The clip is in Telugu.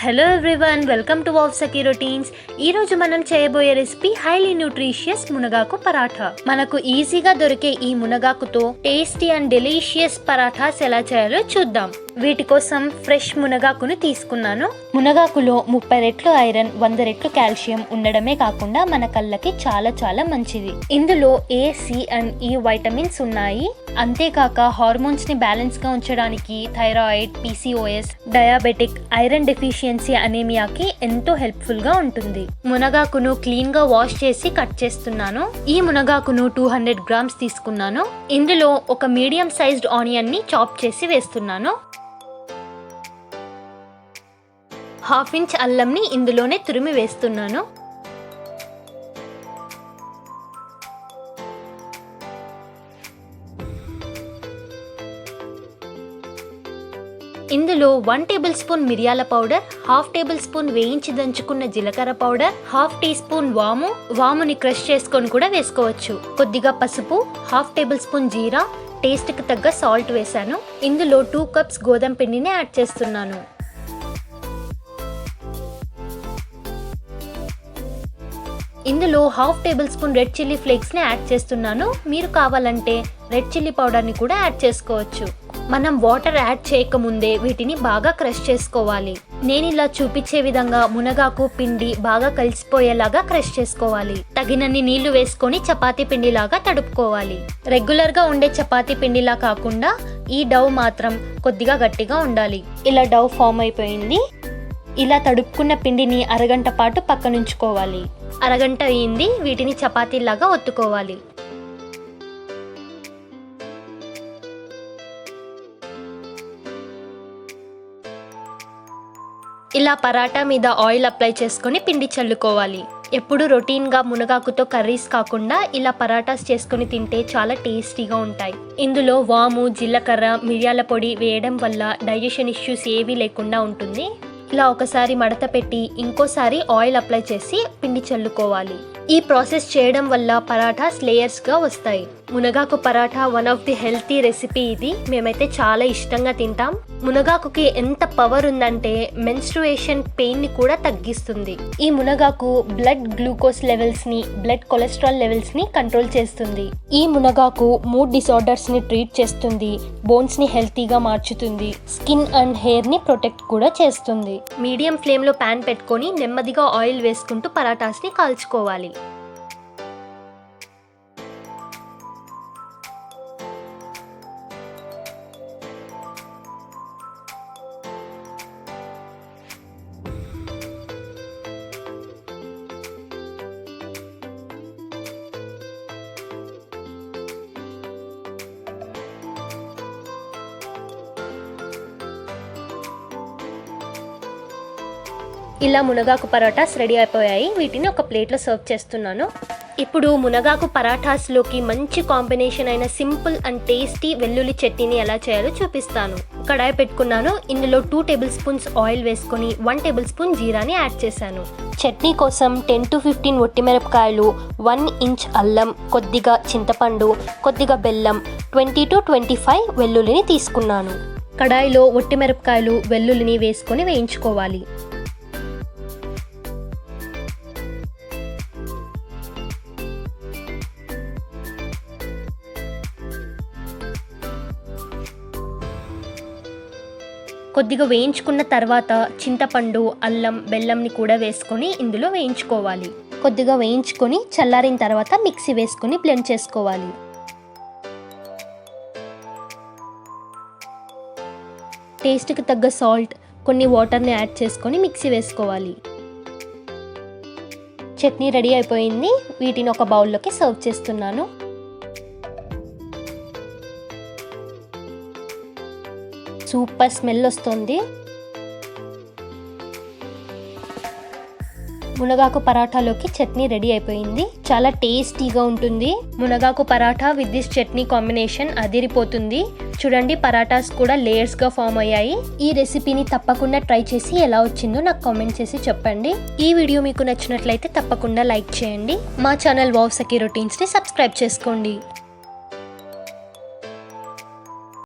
Hello everyone, welcome to wow Saki routines. ఈ రోజు మనం చేయబోయే రెసిపీ హైలీ న్యూట్రిషియస్ మునగాకు పరాఠా. మనకు ఈజీగా దొరికే ఈ మునగాకుతో టేస్టీ అండ్ డెలీషియస్ పరాఠాస్ ఎలా చేయాలో చూద్దాం. వీటి కోసం ఫ్రెష్ మునగాకును తీసుకున్నాను. మునగాకులో 30 రెట్లు ఐరన్, 100 రెట్లు కాల్షియం ఉండడమే కాకుండా మన కళ్ళకి చాలా చాలా మంచిది. ఇందులో A, C and E vitamins ఉన్నాయి. అంతేకాక హార్మోన్స్ ని బ్యాలెన్స్ గా ఉంచడానికి, thyroid, PCOS, diabetic, iron deficiency, అనీమియాకి ఎంతో హెల్ప్ఫుల్ గా ఉంటుంది. మునగాకును క్లీన్ గా వాష్ చేసి కట్ చేస్తున్నాను. ఈ మునగాకును 200 గ్రామ్స్ తీసుకున్నాను. ఇందులో ఒక మీడియం సైజ్డ్ ఆనియన్ ని చాప్ చేసి వేస్తున్నాను. 1/2 ఇంచ్ అల్లంని ఇందులోనే తురిమి వేస్తున్నాను. ఇందులో 1 టేబుల్ స్పూన్ మిరియాల పౌడర్, 1/2 టేబుల్ స్పూన్ వేయించి దంచుకున్న జీలకర్ర పౌడర్, 1/2 టీ స్పూన్ వాముని క్రష్ చేసుకొని కూడా వేసుకోవచ్చు. కొద్దిగా పసుపు, 1/2 టేబుల్ స్పూన్ జీరా, టేస్ట్ కి తగ్గ సాల్ట్ వేసాను. ఇందులో 2 కప్స్ గోధుమ పిండిని యాడ్ చేస్తున్నాను. ఇందులో 1/2 table spoon red chilli flakes ని యాడ్ చేస్తున్నాను. మీరు కావాలంటే రెడ్ చిల్లీ పౌడర్ ని కూడా యాడ్ చేసుకోవచ్చు. మనం వాటర్ యాడ్ చేయకముందే వీటిని బాగా క్రష్ చేసుకోవాలి. నేను ఇలా చూపించే విధంగా మునగాకు పిండి బాగా కలిసిపోయేలాగా క్రష్ చేసుకోవాలి. తగినన్ని నీళ్లు వేసుకొని చపాతీ పిండిలాగా తడుపుకోవాలి. రెగ్యులర్ గా ఉండే చపాతీ పిండిలా కాకుండా ఈ డౌ మాత్రం కొద్దిగా గట్టిగా ఉండాలి. ఇలా డౌ ఫామ్ అయిపోయింది. ఇలా తడుపుకున్న పిండిని అరగంట పాటు పక్కనుంచుకోవాలి. అరగంట అయింది. వీటిని చపాతీలాగా ఒత్తుకోవాలి. ఇలా పరాటా మీద ఆయిల్ అప్లై చేసుకొని పిండి చల్లుకోవాలి. ఎప్పుడు రొటీన్గా మునగాకుతో కర్రీస్ కాకుండా ఇలా పరాటాస్ చేసుకొని తింటే చాలా టేస్టీగా ఉంటాయి. ఇందులో వాము, జీలకర్ర, మిరియాల పొడి వేయడం వల్ల డైజెషన్ ఇష్యూస్ ఏవీ లేకుండా ఉంటుంది. ఇలా ఒకసారి మడత పెట్టి ఇంకోసారి ఆయిల్ అప్లై చేసి పిండి చల్లుకోవాలి. ఈ ప్రాసెస్ చేయడం వల్ల పరాఠాస్ లేయర్స్గా వస్తాయి. మునగాకు paratha one of the healthy recipe. ఇది మేమైతే చాలా ఇష్టంగా తింటాం. మునగాకుకి ఎంత పవర్ ఉందంటే మెన్స్ట్రుయేషన్ పెయిన్ ని కూడా తగ్గిస్తుంది. ఈ మునగాకు బ్లడ్ గ్లూకోజ్ లెవెల్స్ ని, బ్లడ్ కొలెస్ట్రాల్ లెవెల్స్ ని కంట్రోల్ చేస్తుంది. ఈ మునగాకు మూడ్ డిసార్డర్స్ ని ట్రీట్ చేస్తుంది, బోన్స్ ని హెల్తీగా మార్చుతుంది, స్కిన్ అండ్ హెయిర్ ని ప్రొటెక్ట్ కూడా చేస్తుంది. మీడియం ఫ్లేమ్ లో ప్యాన్ పెట్టుకొని నెమ్మదిగా ఆయిల్ వేసుకుంటూ పరాటాస్ ని కాల్చుకోవాలి. ఇలా మునగాకు పరాటాస్ రెడీ అయిపోయాయి. వీటిని ఒక ప్లేట్లో సర్వ్ చేస్తున్నాను. ఇప్పుడు మునగాకు పరాఠాస్లోకి మంచి కాంబినేషన్ అయిన సింపుల్ అండ్ టేస్టీ వెల్లుల్లి చట్నీని ఎలా చేయాలో చూపిస్తాను. కడాయి పెట్టుకున్నాను. ఇందులో 2 టేబుల్ స్పూన్స్ ఆయిల్ వేసుకొని 1 టేబుల్ స్పూన్ జీరాని యాడ్ చేశాను. చట్నీ కోసం 10 to 15 ఒట్టిమిరపకాయలు, 1 ఇంచ్ అల్లం, కొద్దిగా చింతపండు, కొద్దిగా బెల్లం, 20 to 25 వెల్లుల్లిని తీసుకున్నాను. కడాయిలో ఒట్టిమిరపకాయలు, వెల్లుల్లిని వేసుకొని వేయించుకోవాలి. కొద్దిగా వేయించుకున్న తర్వాత చింతపండు, అల్లం, బెల్లంని కూడా వేసుకొని ఇందులో వేయించుకోవాలి. కొద్దిగా వేయించుకొని చల్లారిన తర్వాత మిక్సీ వేసుకొని బ్లెండ్ చేసుకోవాలి. టేస్ట్కి తగ్గ సాల్ట్, కొన్ని వాటర్ని యాడ్ చేసుకొని మిక్సీ వేసుకోవాలి. చట్నీ రెడీ అయిపోయింది. వీటిని ఒక బౌల్లోకి సర్వ్ చేస్తున్నాను. సూపర్ స్మెల్ వస్తుంది. మునగాకు పరాఠాలోకి చట్నీ రెడీ అయిపోయింది. చాలా టేస్టీగా ఉంటుంది. మునగాకు paratha with this chutney combination అదిరిపోతుంది. చూడండి, పరాటాస్ కూడా లేయర్స్ గా ఫామ్ అయ్యాయి. ఈ రెసిపీని తప్పకుండా ట్రై చేసి ఎలా వచ్చిందో నాకు కామెంట్ చేసి చెప్పండి. ఈ వీడియో మీకు నచ్చినట్లయితే తప్పకుండా లైక్ చేయండి. మా ఛానల్ వావ్ సకి రొటీన్స్ ని సబ్స్క్రైబ్ చేసుకోండి.